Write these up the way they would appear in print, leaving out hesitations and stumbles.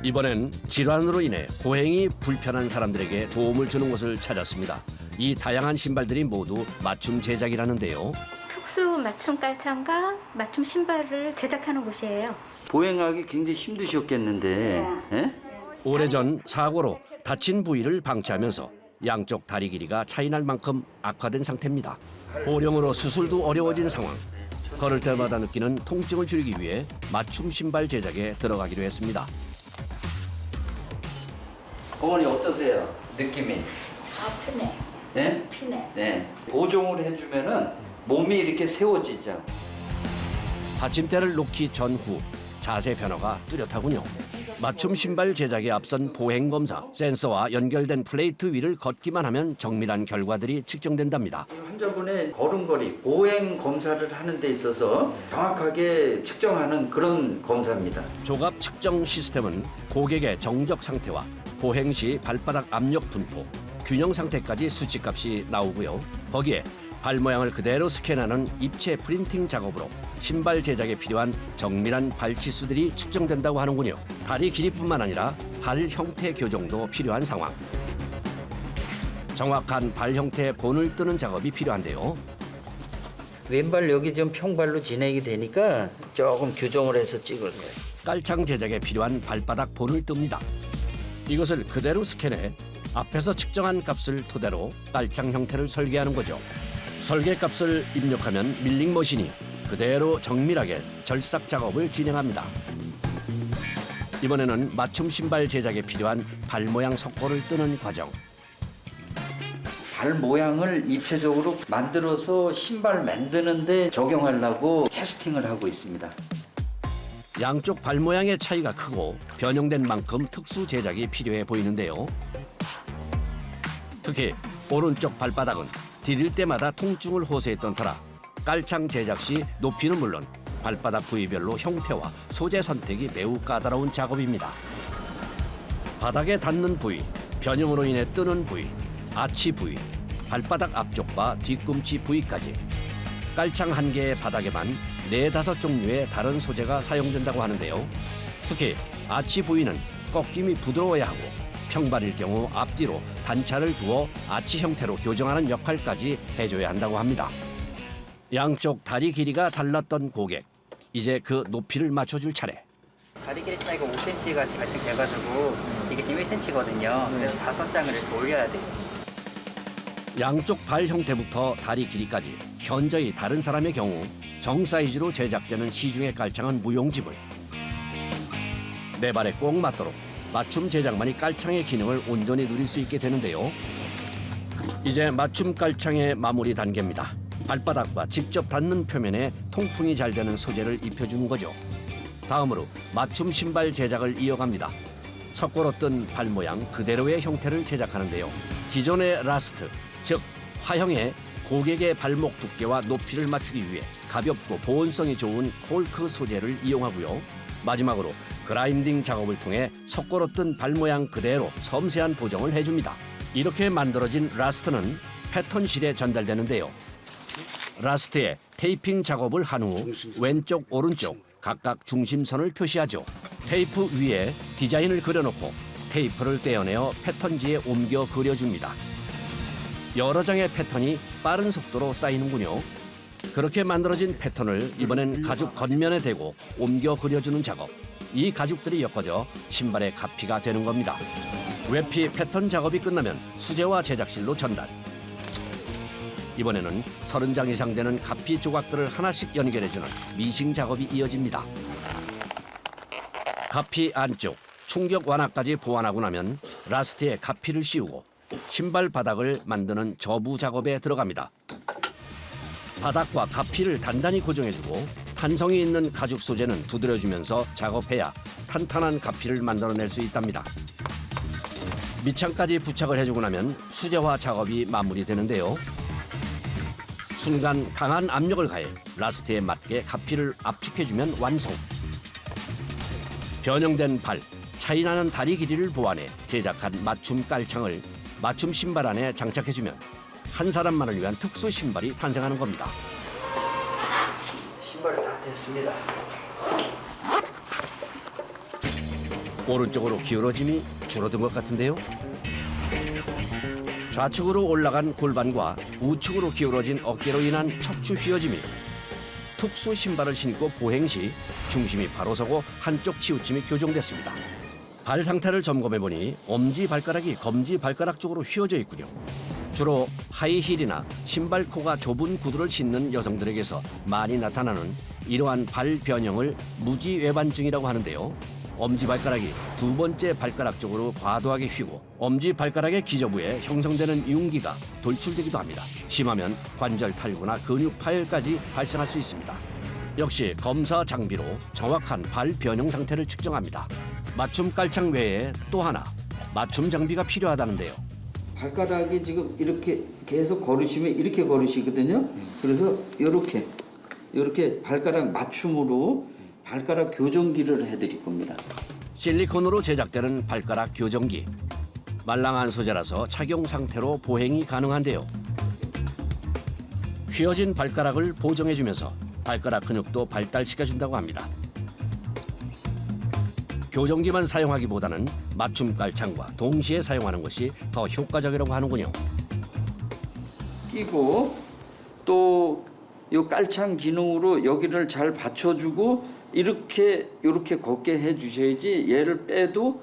이번엔 질환으로 인해 보행이 불편한 사람들에게 도움을 주는 곳을 찾았습니다. 이 다양한 신발들이 모두 맞춤 제작이라는데요. 특수 맞춤 깔창과 맞춤 신발을 제작하는 곳이에요. 보행하기 굉장히 힘드셨겠는데. 예? 오래전 사고로 다친 부위를 방치하면서 양쪽 다리 길이가 차이날 만큼 악화된 상태입니다. 보령으로 수술도 어려워진 상황. 걸을 때마다 느끼는 통증을 줄이기 위해 맞춤 신발 제작에 들어가기로 했습니다. 어머니 어떠세요? 느낌이? 편해. 네? 편해. 네. 보정을 해주면은 몸이 이렇게 세워지죠. 받침대를 놓기 전후 자세 변화가 뚜렷하군요. 맞춤 신발 제작에 앞선 보행 검사, 센서와 연결된 플레이트 위를 걷기만 하면 정밀한 결과들이 측정된답니다. 환자분의 걸음걸이, 보행 검사를 하는 데 있어서 정확하게 측정하는 그런 검사입니다. 조갑 측정 시스템은 고객의 정적 상태와 보행 시 발바닥 압력 분포, 균형 상태까지 수치값이 나오고요. 거기에 발 모양을 그대로 스캔하는 입체 프린팅 작업으로 신발 제작에 필요한 정밀한 발치수들이 측정된다고 하는군요. 다리 길이뿐만 아니라 발 형태 교정도 필요한 상황. 정확한 발 형태의 본을 뜨는 작업이 필요한데요. 왼발 여기 좀 평발로 진행이 되니까 조금 교정을 해서 찍을 거예요. 깔창 제작에 필요한 발바닥 본을 뜹니다. 이것을 그대로 스캔해 앞에서 측정한 값을 토대로 깔창 형태를 설계하는 거죠. 설계값을 입력하면 밀링 머신이 그대로 정밀하게 절삭 작업을 진행합니다. 이번에는 맞춤 신발 제작에 필요한 발 모양 석고를 뜨는 과정. 발 모양을 입체적으로 만들어서 신발 만드는데 적용하려고 테스팅을 하고 있습니다. 양쪽 발 모양의 차이가 크고 변형된 만큼 특수 제작이 필요해 보이는데요. 특히 오른쪽 발바닥은 디딜 때마다 통증을 호소했던 터라 깔창 제작 시 높이는 물론 발바닥 부위별로 형태와 소재 선택이 매우 까다로운 작업입니다. 바닥에 닿는 부위, 변형으로 인해 뜨는 부위, 아치 부위, 발바닥 앞쪽과 뒤꿈치 부위까지 깔창 한 개의 바닥에만 4-5 종류의 다른 소재가 사용된다고 하는데요. 특히 아치 부위는 꺾임이 부드러워야 하고 평발일 경우 앞뒤로 단차를 두어 아치 형태로 교정하는 역할까지 해줘야 한다고 합니다. 양쪽 다리 길이가 달랐던 고객, 이제 그 높이를 맞춰줄 차례. 다리 길이 차이가 5cm가 지금 발생돼가지고 이게 지금 1cm거든요. 그래서 5장을 이렇게 올려야 돼요. 양쪽 발 형태부터 다리 길이까지 현저히 다른 사람의 경우 정 사이즈로 제작되는 시중의 깔창은 무용지물. 내 발에 꼭 맞도록 맞춤 제작만이 깔창의 기능을 온전히 누릴 수 있게 되는데요. 이제 맞춤 깔창의 마무리 단계입니다. 발바닥과 직접 닿는 표면에 통풍이 잘 되는 소재를 입혀주는 거죠. 다음으로 맞춤 신발 제작을 이어갑니다. 석고로 뜬 발 모양 그대로의 형태를 제작하는데요. 기존의 라스트, 즉 화형의 고객의 발목 두께와 높이를 맞추기 위해 가볍고 보온성이 좋은 콜크 소재를 이용하고요. 마지막으로 그라인딩 작업을 통해 석고로 뜬 발 모양 그대로 섬세한 보정을 해줍니다. 이렇게 만들어진 라스트는 패턴실에 전달되는데요. 라스트에 테이핑 작업을 한 후 왼쪽, 오른쪽 각각 중심선을 표시하죠. 테이프 위에 디자인을 그려놓고 테이프를 떼어내어 패턴지에 옮겨 그려줍니다. 여러 장의 패턴이 빠른 속도로 쌓이는군요. 그렇게 만들어진 패턴을 이번엔 가죽 겉면에 대고 옮겨 그려주는 작업. 이 가죽들이 엮어져 신발의 가피가 되는 겁니다. 외피 패턴 작업이 끝나면 수제화 제작실로 전달. 이번에는 30장 이상 되는 가피 조각들을 하나씩 연결해주는 미싱 작업이 이어집니다. 가피 안쪽 충격 완화까지 보완하고 나면 라스트에 가피를 씌우고 신발 바닥을 만드는 저부 작업에 들어갑니다. 바닥과 가피를 단단히 고정해주고 탄성이 있는 가죽 소재는 두드려주면서 작업해야 탄탄한 가피를 만들어낼 수 있답니다. 밑창까지 부착을 해주고 나면 수제화 작업이 마무리되는데요. 순간 강한 압력을 가해 라스트에 맞게 가피를 압축해주면 완성. 변형된 발, 차이나는 다리 길이를 보완해 제작한 맞춤 깔창을 맞춤 신발 안에 장착해주면 한 사람만을 위한 특수 신발이 탄생하는 겁니다. 신발이 다 됐습니다. 오른쪽으로 기울어짐이 줄어든 것 같은데요. 좌측으로 올라간 골반과 우측으로 기울어진 어깨로 인한 척추 휘어짐이 특수 신발을 신고 보행 시 중심이 바로 서고 한쪽 치우침이 교정됐습니다. 발 상태를 점검해 보니 엄지 발가락이 검지 발가락 쪽으로 휘어져 있군요. 주로 하이힐이나 신발 코가 좁은 구두를 신는 여성들에게서 많이 나타나는 이러한 발 변형을 무지외반증이라고 하는데요. 엄지발가락이 두 번째 발가락 쪽으로 과도하게 휘고 엄지발가락의 기저부에 형성되는 융기가 돌출되기도 합니다. 심하면 관절 탈구나 근육 파열까지 발생할 수 있습니다. 역시 검사 장비로 정확한 발 변형 상태를 측정합니다. 맞춤 깔창 외에 또 하나 맞춤 장비가 필요하다는데요. 발가락이 지금 이렇게 계속 걸으시면 이렇게 걸으시거든요. 그래서 이렇게 발가락 맞춤으로 발가락 교정기를 해드릴 겁니다. 실리콘으로 제작되는 발가락 교정기. 말랑한 소재라서 착용 상태로 보행이 가능한데요. 휘어진 발가락을 보정해주면서 발가락 근육도 발달시켜준다고 합니다. 교정기만 사용하기보다는 맞춤 깔창과 동시에 사용하는 것이 더 효과적이라고 하는군요. 끼고 또 이 깔창 기능으로 여기를 잘 받쳐주고 이렇게 걷게 해주셔야지 얘를 빼도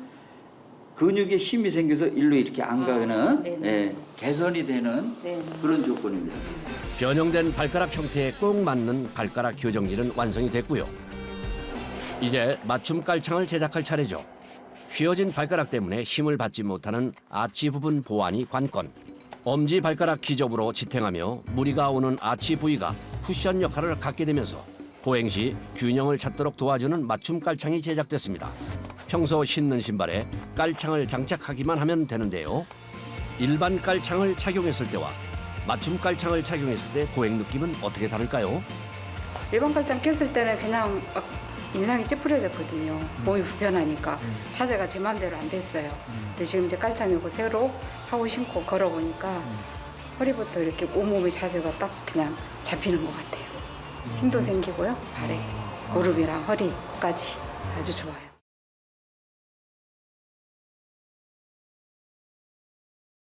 근육에 힘이 생겨서 일로 이렇게 안 가는 개선이 되는 그런 조건입니다. 변형된 발가락 형태에 꼭 맞는 발가락 교정기는 완성이 됐고요. 이제 맞춤 깔창을 제작할 차례죠. 휘어진 발가락 때문에 힘을 받지 못하는 아치 부분 보완이 관건. 엄지 발가락 기접으로 지탱하며 무리가 오는 아치 부위가 쿠션 역할을 갖게 되면서 보행 시 균형을 찾도록 도와주는 맞춤 깔창이 제작됐습니다. 평소 신는 신발에 깔창을 장착하기만 하면 되는데요. 일반 깔창을 착용했을 때와 맞춤 깔창을 착용했을 때 보행 느낌은 어떻게 다를까요? 일반 깔창 꼈을 때는 그냥 막 인상이 찌푸려졌거든요. 몸이 불편하니까 자세가 제 마음대로 안 됐어요. 근데 지금 이제 깔창 이거 새로 하고 신고 걸어보니까 허리부터 이렇게 온몸의 자세가 딱 그냥 잡히는 것 같아요. 힘도 생기고요. 발에 무릎이랑 허리까지 아주 좋아요.